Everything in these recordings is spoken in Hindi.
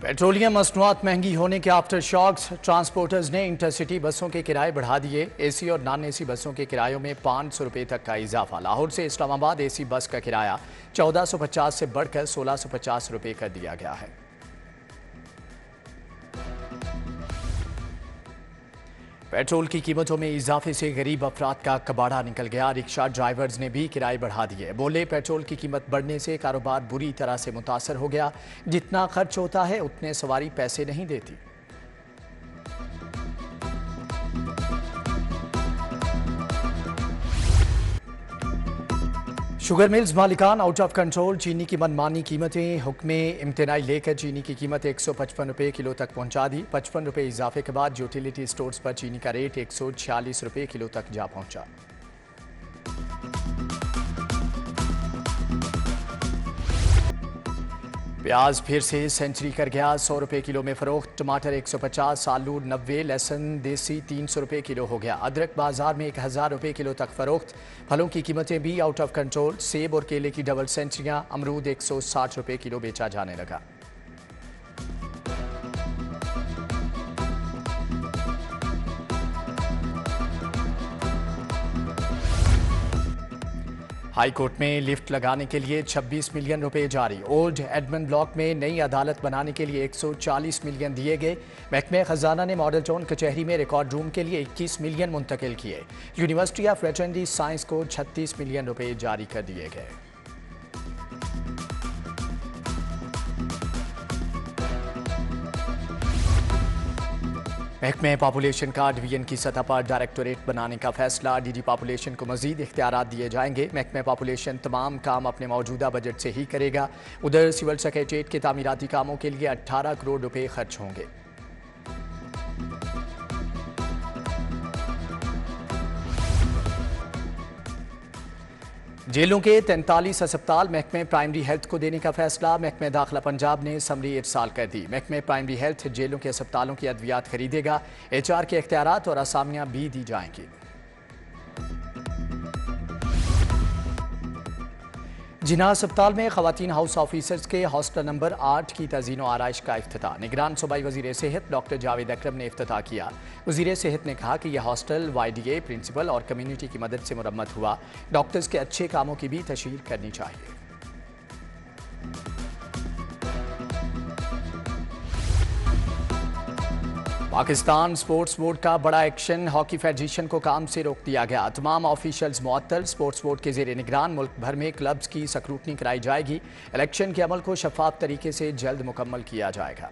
पेट्रोलियम मसनूआत महंगी होने के आफ्टर शॉक्स, ट्रांसपोर्टर्स ने इंटरसिटी बसों के किराए बढ़ा दिए। एसी और नॉन एसी बसों के किरायों में 500 रुपये तक का इजाफा। लाहौर से इस्लामाबाद एसी बस का किराया 1450 से बढ़कर 1650 रुपये कर दिया गया है। पेट्रोल की कीमतों में इजाफे से गरीब अफराद का कबाड़ा निकल गया। रिक्शा ड्राइवर्स ने भी किराए बढ़ा दिए। बोले, पेट्रोल की कीमत बढ़ने से कारोबार बुरी तरह से मुतासर हो गया। जितना खर्च होता है उतने सवारी पैसे नहीं देती। शुगर मिल्स मालिकान आउट ऑफ कंट्रोल। चीनी की मनमानी कीमतें। हुक्म इम्तनाई लेकर चीनी की कीमत 155 रुपये किलो तक पहुंचा दी। 55 रुपये इजाफे के बाद यूटिलिटी स्टोर्स पर चीनी का रेट 146 रुपये किलो तक जा पहुंचा। प्याज फिर से सेंचुरी कर गया। 100 रुपये किलो में फरोख्त। टमाटर 150, आलू 90, लहसुन देसी 300 रुपये किलो हो गया। अदरक बाजार में 1000 रुपये किलो तक फरोख्त। फलों की कीमतें भी आउट ऑफ कंट्रोल। सेब और केले की डबल सेंचुरियां। अमरूद 160 रुपये किलो बेचा जाने लगा। हाई कोर्ट में लिफ्ट लगाने के लिए 26 मिलियन रुपए जारी। ओल्ड एडमंड ब्लॉक में नई अदालत बनाने के लिए 140 मिलियन दिए गए। महकमे खजाना ने मॉडल टाउन कचहरी में रिकॉर्ड रूम के लिए 21 मिलियन मुंतकिल किए। यूनिवर्सिटी ऑफ वेटरनरी साइंस को 36 मिलियन रुपए जारी कर दिए गए। महकमे पॉपुलेशन का डिवीजन की सतह पर डायरेक्टोरेट बनाने का फैसला। डीजी पॉपुलेशन को मजीद इख्तियारात दिए जाएंगे। महकमे पॉपुलेशन तमाम काम अपने मौजूदा बजट से ही करेगा। उधर सिविल सेक्रेटेरिएट के तामीराती कामों के लिए 18 करोड़ रुपए खर्च होंगे। जेलों के 43 अस्पताल महकमे प्राइमरी हेल्थ को देने का फैसला। महकमे दाखिला पंजाब ने समरी इरसाल कर दी। महकमे प्राइमरी हेल्थ जेलों के अस्पतालों की अद्वियात खरीदेगा। HR के इख्तियारात और असामियां भी दी जाएंगी। जिन्ना अस्पताल में खवातीन हाउस ऑफिसर्स के हॉस्टल नंबर 8 की तज़ीन व आराइश का इफ्तिताह। निगरान सूबाई वज़ीर सेहत डॉक्टर जावेद अकरम ने इफ्तिताह किया। वज़ीर सेहत ने कहा कि यह हॉस्टल YDA प्रिंसिपल और कम्युनिटी की मदद से मुरम्मत हुआ। डॉक्टर्स के अच्छे कामों की भी तशहीर करनी चाहिए। पाकिस्तान स्पोर्ट्स बोर्ड का बड़ा एक्शन। हॉकी फेडरेशन को काम से रोक दिया गया। तमाम ऑफिशियल्स मुअत्तल। स्पोर्ट्स बोर्ड के ज़ेरे निगरान मुल्क भर में क्लब्स की स्क्रूटनी कराई जाएगी। इलेक्शन के अमल को शफाफ तरीके से जल्द मुकम्मल किया जाएगा।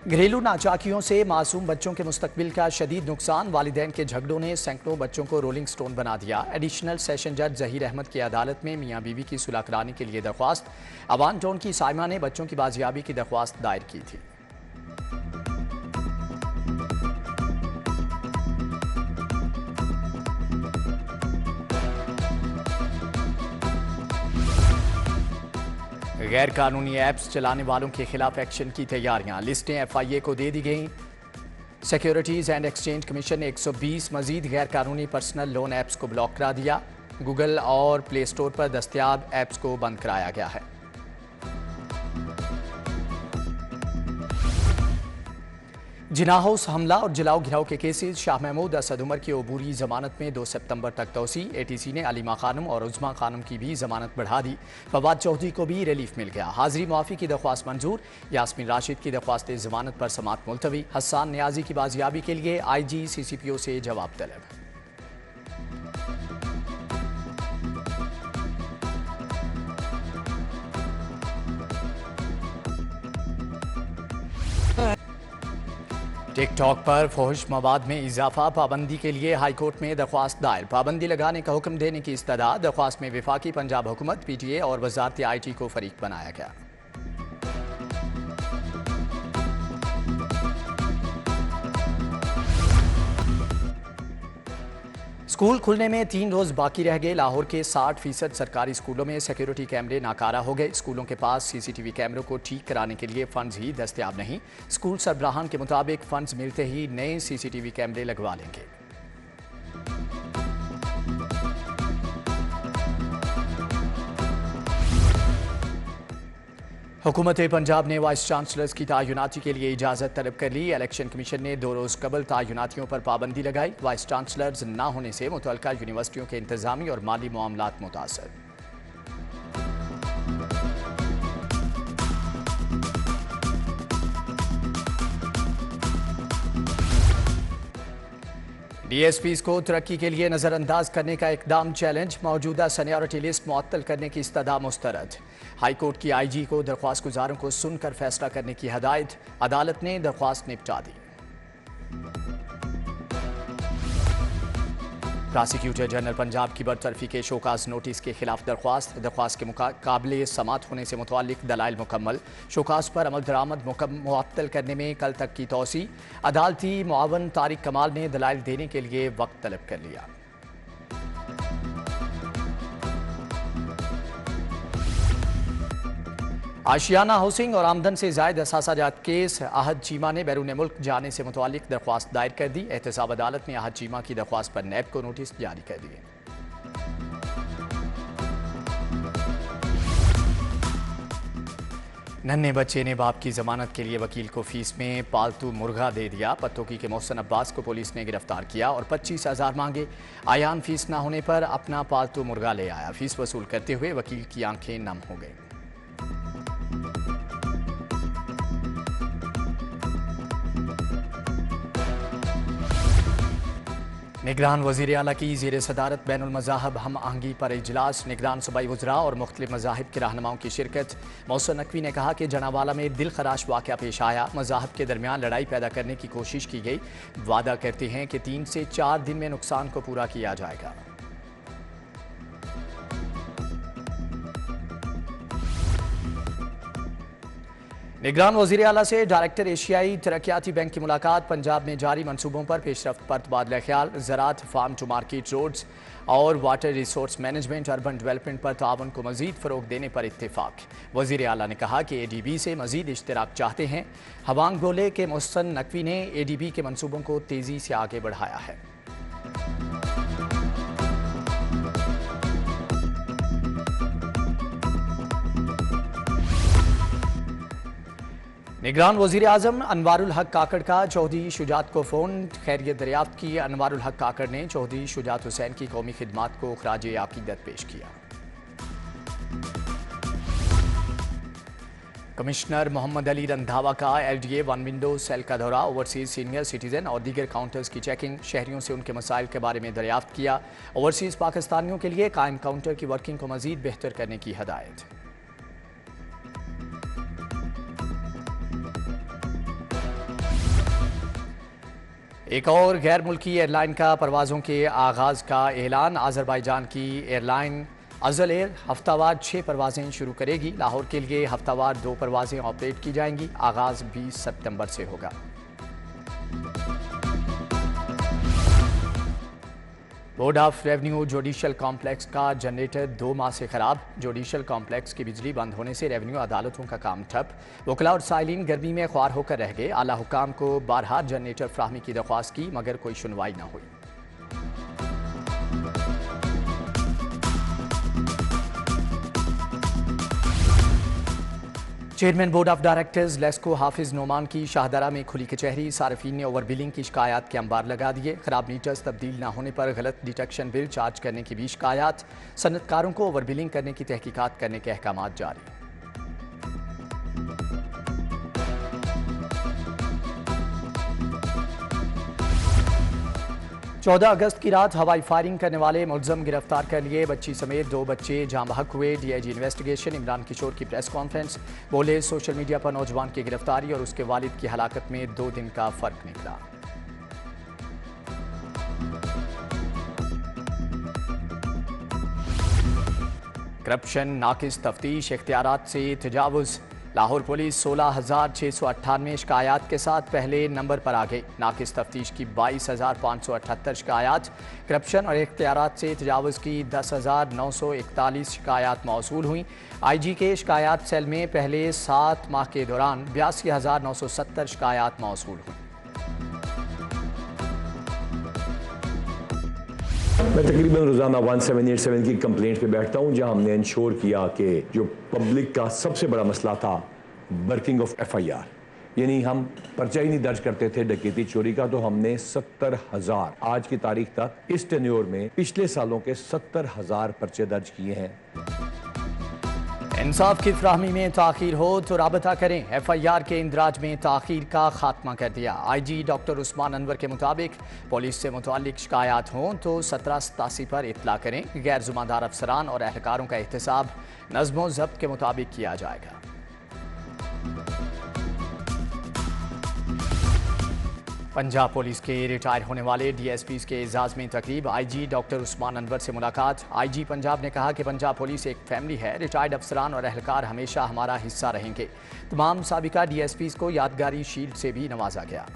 घरेलू नाचाकियों से मासूम बच्चों के मुस्तकबिल का शदीद नुकसान। वालिदैन के झगड़ों ने सैकड़ों बच्चों को रोलिंग स्टोन बना दिया। एडिशनल सेशन जज जहीर अहमद की अदालत में मियाँ बीवी की सुलह कराने के लिए दरख्वास्त। अवान टाउन की साइमा ने बच्चों की बाजियाबी की दरख्वास्त दायर की थी। गैर कानूनी ऐप्स चलाने वालों के खिलाफ एक्शन की तैयारियां। लिस्टें FIA को दे दी गई। सिक्योरिटीज एंड एक्सचेंज कमीशन ने 120 मजीद गैर कानूनी पर्सनल लोन ऐप्स को ब्लॉक करा दिया। गूगल और प्ले स्टोर पर दस्तयाब ऐप्स को बंद कराया गया है। जिन्ना हाउस हमला और जलाओ घिराव के केसेस। शाह महमूद असद उमर की अबूरी जमानत में 2 सितंबर तक तोसी। ATC ने अलीमा खानम और उज़मा खानम की भी जमानत बढ़ा दी। फवाद चौधरी को भी रिलीफ मिल गया। हाजिरी मुआफ़ी की दरख्वास्त मंजूर। यास्मीन राशिद की दरख्वास्त जमानत पर समात मुलतवी। हसन नियाजी की बाजियाबी के लिए IG CCPO से जवाब तलब। टिकटॉक पर फहश मवाद में इजाफा। पाबंदी के लिए हाई कोर्ट में दरख्वास्त दायर। पाबंदी लगाने का हुक्म देने की इस्तदा। दरख्वास्त में वफाकी पंजाब हुकूमत, PTA और वजारत IT को फरीक बनाया गया। स्कूल खुलने में 3 रोज बाकी रह गए। लाहौर के 60% सरकारी स्कूलों में सिक्योरिटी कैमरे नाकारा हो गए। स्कूलों के पास CCTV कैमरों को ठीक कराने के लिए फंड्स ही दस्तयाब नहीं। स्कूल सरबराहान के मुताबिक फंड्स मिलते ही नए CCTV कैमरे लगवा लेंगे। हुकूमत पंजाब ने वाइस चांसलर्स की तयनाती के लिए इजाज़त तलब कर ली। इलेक्शन कमीशन ने 2 रोज़ कबल तयनातियों पर पाबंदी लगाई। वाइस चांसलर्स न होने से मुतल्लिका यूनिवर्सिटियों के इंतजामी और माली मामलात मुतासर। DSPs को तरक्की के लिए नज़रअंदाज करने का इकदाम चैलेंज। मौजूदा सीनियरिटी लिस्ट मुअत्तल करने की इस्तदा मुस्तरद। हाई कोर्ट की IG को दरख्वास्त गुजारों को सुनकर फैसला करने की हदायत। अदालत ने दरख्वास्त निपटा दी। प्रोसिक्यूटर जनरल पंजाब की बरतरफी के शोकाज नोटिस के खिलाफ दरख्वास्त के काबिल समात होने से मुतालिक दलाइल मुकम्मल। शोकाज पर अमल दरामद मुअत्तल करने में कल तक की तौसी। अदालती मुआवन तारिक कमाल ने दलाइल देने के लिए वक्त तलब कर लिया। आशियाना हाउसिंग और आमदन से जायद असासाजात केस। आहद चीमा ने बैरून मुल्क जाने से मुतालिक दरख्वास्त दायर कर दी। एहतसाब अदालत ने आहद चीमा की दरख्वास्त पर नैब को नोटिस जारी कर दिए। नन्हे बच्चे ने बाप की जमानत के लिए वकील को फीस में पालतू मुर्गा दे दिया। पत्तोकी के मोहसन अब्बास को पुलिस ने गिरफ्तार किया और 25,000 मांगे। आयान फीस न होने पर अपना पालतू मुर्गा ले आया। फीस वसूल करते हुए वकील की आंखें नम हो गई। निगरान वज़ीर आला की ज़ेर सदारत बैनुल मज़ाहब हम आहंगी पर इजलास। निगरान सूबाई वज़रा और मुख्तलिफ मज़ाहिब के रहनुमाओं की शिरकत। मोहसिन नकवी ने कहा कि जनावाला में दिल खराश वाक़या पेश आया। मज़ाहब के दरमियान लड़ाई पैदा करने की कोशिश की गई। वादा करते हैं कि 3 से 4 दिन में नुकसान को पूरा किया जाएगा। निगरान वज़ीर आला से डायरेक्टर एशियाई तरक्याती बैंक की मुलाकात। पंजाब में जारी मंसूबों पर पेशरफ्त पर तबादला ख्याल। ज़राअत, फार्म टू मार्केट रोड्स और water resource management, urban development पर ताउन को मज़ीद फ़रोग़ देने पर इत्तेफाक। वज़ीर आला ने कहा कि ADB से मज़ीद इश्तराक चाहते हैं। हवांग बोले कि मोहसिन नकवी ने ADB के मंसूबों को तेज़ी से आगे बढ़ाया है। निगरान वज़ीर आज़म अनवारुल हक काकड़ का चौधरी शुजात को फ़ोन। खैरियत दरियाफ्त की। अनवारुल हक काकड़ ने चौधरी शुजात हुसैन की कौमी खिदमात को ख़राज अक़ीदत पेश किया। कमिश्नर मोहम्मद अली रंधावा का LDA 1 विंडो सेल का दौरा। ओवरसीज़ सीनियर सिटीज़न और दीगर काउंटर्स की चेकिंग। शहरियों से उनके मसाइल के बारे में दरियाफ्त किया। ओवरसीज़ पाकिस्तानियों के लिए कायम काउंटर की वर्किंग को मज़ीद बेहतर करने की हदायत। एक और गैर मुल्की एयरलाइन का परवाज़ों के आगाज़ का ऐलान। आज़रबाईजान की एयरलाइन अज़ल एयर हफ्तावार 6 परवाज़ें शुरू करेगी। लाहौर के लिए हफ्तावार 2 परवाज़ें ऑपरेट की जाएंगी। आगाज़ 20 सितंबर से होगा। Board of revenue judicial complex का जनरेटर 2 माह से खराब। जुडिशल कॉम्प्लेक्स की बिजली बंद होने से रेवेन्यू अदालतों का काम ठप। वकला और साइलिन गर्मी में ख्वार होकर रह गए। आला हुकाम को बारहा जनरेटर फ्राहमी की दरख्वास्त की मगर कोई सुनवाई न हुई। Chairman board of directors LESCO Hafiz Noman की शाहदरा में खुली कचहरी। सार्फिन ने ओवर बिलिंग की शिकायत के अंबार लगा दिए। खराब मीटर्स तब्दील न होने पर गलत डिटेक्शन बिल चार्ज करने की भी शिकायत। सनतकारों को ओवर बिलिंग करने की तहकीकात करने के अहकाम जारी। 14 अगस्त की रात हवाई फायरिंग करने वाले मुलज़म गिरफ्तार कर लिए। बच्ची समेत 2 बच्चे जाँ बहक हुए। DIG इन्वेस्टिगेशन इमरान किशोर की प्रेस कॉन्फ्रेंस। बोले सोशल मीडिया पर नौजवान की गिरफ्तारी और उसके वालिद की हलाकत में 2 दिन का फ़र्क निकला। करप्शन, नाकिस तफ्तीश, इख्तियारात से तजावुज़। लाहौर पुलिस 16,698 शिकायत के साथ पहले नंबर पर आ गई। नाकिस तफ्तीश की 22,578 शिकायत। करप्शन और इख्तियारात से तजावुज़ की 10,941 शिकायत मौसूल हुई। IG के शिकायत सेल में पहले 7 माह के दौरान 82,970 शिकायत मौसूल हुई। मैं तकरीबन रोज़ाना 1787 की कंप्लेंट पे बैठता हूँ, जहाँ हमने इंश्योर किया कि जो पब्लिक का सबसे बड़ा मसला था वर्किंग ऑफ FIR, यानी हम पर्चा ही नहीं दर्ज करते थे डकैती चोरी का, तो हमने 70,000 आज की तारीख तक इस टेन्योर में पिछले सालों के 70,000 पर्चे दर्ज किए हैं। इंसाफ की फराहमी में ताखीर हो तो राबता करें। FIR के इंदराज में ताखीर का खात्मा कर दिया। IG डॉक्टर उस्मान अनवर के मुताबिक पुलिस से मुतालिक शिकायत हों तो 1787 पर इतला करें। गैर जुम्मेदार अफसरान और एहलकारों का एहतसाब नज़्मो ज़ब्त के मुताबिक किया जाएगा। पंजाब पुलिस के रिटायर होने वाले DSPs के एजाज़ में तकरीब। IG डॉक्टर उस्मान अनवर से मुलाकात। IG पंजाब ने कहा कि पंजाब पुलिस एक फैमिली है। रिटायर्ड अफसरान और एहलकार हमेशा हमारा हिस्सा रहेंगे। तमाम साबिका DSPs को यादगारी शील्ड से भी नवाजा गया।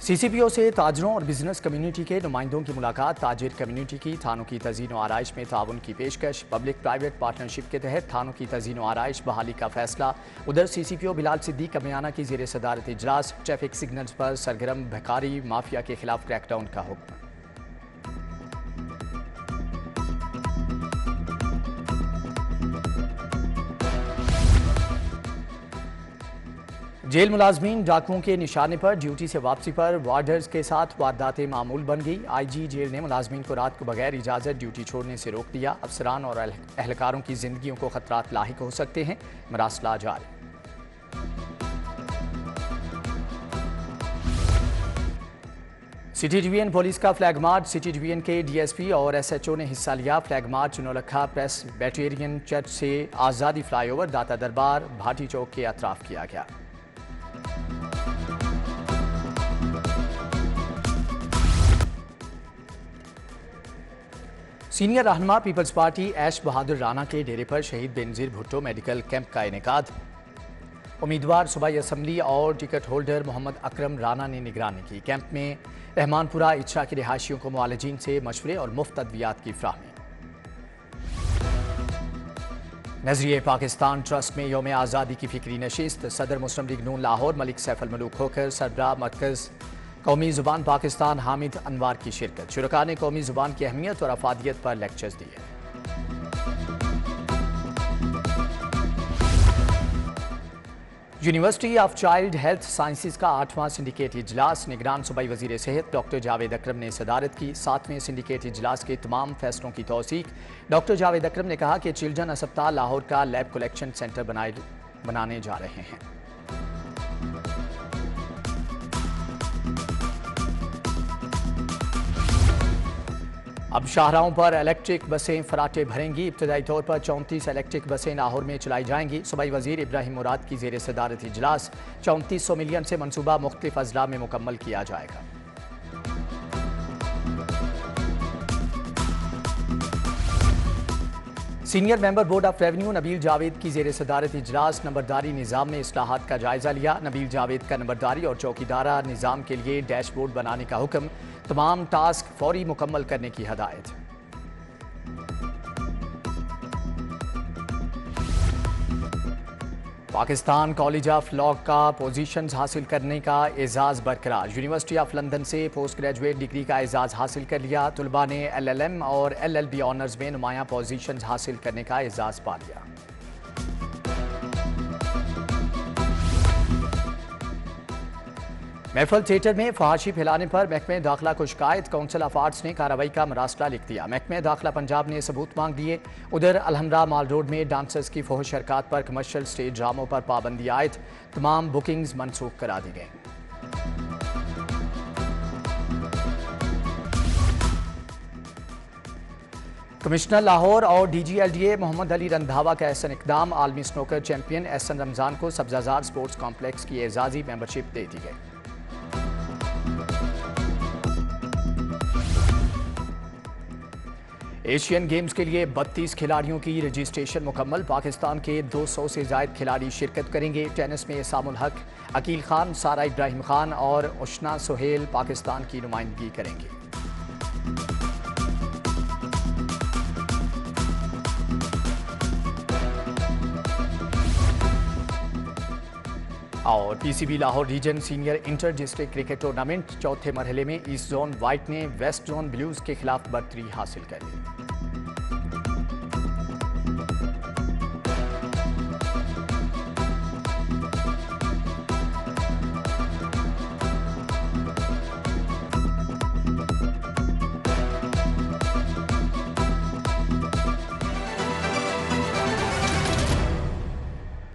CCPO से ताजरों और बिजनेस कम्युनिटी के नुमाइंदों की मुलाकात। ताजिर कम्युनिटी की थानों की तज़ीन व आराइश में ताउन की पेशकश। पब्लिक प्राइवेट पार्टनरशिप के तहत थानों की तज़ीन व आराइश बहाली का फैसला। उधर CCPO बिलाल सिद्दीक कमियाना की ज़ेर सदारत इजलास। ट्रैफिक सिग्नल्स पर सरगर्म भिखारी माफिया के खिलाफ क्रैकडाउन का हुक्म। जेल मुलाजमीन डाकुओं के निशाने पर ड्यूटी से वापसी पर वार्डर्स के साथ वारदातें मामूल बन गई। IG जेल ने मुलाजमीन को रात को बगैर इजाज़त ड्यूटी छोड़ने से रोक दिया। अफसरान और एहलकारों की जिंदगियों को खतरात लाहिक हो सकते हैं। मरासला जारी। सिटी डिवीजन पुलिस का फ्लैग मार्च। सिटी डिवीजन के DSP और SHO ने हिस्सा लिया। Flag march Naulakha Presbyterian church से आज़ादी फ्लाईओवर दाता दरबार भाटी चौक के अतराफ किया गया। सीनियर रहनुमा पीपल्स पार्टी ऐश बहादुर राणा के डेरे पर शहीद बेनज़ीर भुट्टो मेडिकल कैंप का इनेकाद। उम्मीदवार सूबाई असम्बली और टिकट होल्डर मोहम्मद अकरम राणा ने निगरानी की। कैंप में रहमानपुरा इच्छा के रिहायशियों को मुआलिजीन से मशवरे और मुफ्त अद्वियात की फ्राहमी। नजरिए पाकिस्तान ट्रस्ट में यौम आज़ादी की फिक्री नशिस्त। सदर मुस्लिम लीग नून लाहौर मलिक सैफ अल मलूक होकर सरबराह मरकज़ कौमी ज़ुबान पाकिस्तान हामिद अनवार की शिरकत। शुरका ने कौमी ज़ुबान की अहमियत और अफादियत पर लेक्चर्स दिए। University of child health sciences का 8वां सिंडिकेट इजलास। निगरान सूबाई वजीर सेहत डॉक्टर जावेद अकरम ने सदारत की। 7वें सिंडिकेट इजलास के तमाम फैसलों की तौसीक। डॉक्टर जावेद अकरम ने कहा कि चिल्ड्रन अस्पताल लाहौर का लैब कलेक्शन सेंटर बनाने जा रहे हैं। अब शाहराहों पर इलेक्ट्रिक बसें फराटे भरेंगी। इब्तदाई तौर पर 34 इलेक्ट्रिक बसें लाहौर में चलाई जाएंगी। सूबाई वजीर इब्राहिम मुराद की जेर सदारत इजलास। 3400 मिलियन से मनसूबा मुख्तलिफ अजला में मुकम्मल किया जाएगा। Senior member board of revenue Nabeel Javed की जेर सदारत इजलास। नंबरदारी निज़ाम में इस्लाहात का जायजा लिया। नबील जावेद का नंबरदारी और चौकीदारा निज़ाम के लिए डैशबोर्ड बनाने का हुक्म। तमाम टास्क फौरी मुकम्मल करने की हदायत। पाकिस्तान कॉलेज ऑफ लॉ का पोजीशंस हासिल करने का एजाज़ बरकरार। यूनिवर्सिटी ऑफ लंदन से पोस्ट ग्रेजुएट डिग्री का एजाज़ हासिल कर लिया। तुलबा ने LLM और LLB ऑनर्स में नुमाया पोजीशंस हासिल करने का एजाज़ पा लिया। महफल थिएटर में फहाशी फैलाने पर महकमे दाखिला को शिकायत। काउंसिल ऑफ आर्ट्स ने कार्रवाई का मरासला लिख दिया। महकमे दाखिला पंजाब ने सबूत मांग दिए। उधर अलहमरा माल रोड में डांसर्स की फोहश हरकत पर कमर्शियल स्टेज ड्रामों पर पाबंदी आयद। तमाम बुकिंग्स मनसूख करा दी गई। कमिश्नर लाहौर और DGLDA मोहम्मद अली रंधावा का एहसन इकदाम। आलमी स्नोकर चैंपियन एहसन रमजान को सब्जाजार स्पोर्ट्स कॉम्प्लेक्स की एजाजी मेंबरशिप दे दी गई। एशियन गेम्स के लिए 32 खिलाड़ियों की रजिस्ट्रेशन मुकम्मल। पाकिस्तान के 200 से ज़ायद खिलाड़ी शिरकत करेंगे। टेनिस में सामुल हक, अकील खान, सारा इब्राहिम खान और उशना सुहेल पाकिस्तान की नुमाइंदगी करेंगे। और PCB Lahore region senior inter district cricket tournament चौथे मरहले में ईस्ट जोन वाइट ने वेस्ट जोन ब्लूज के खिलाफ बर्तरी हासिल कर ली।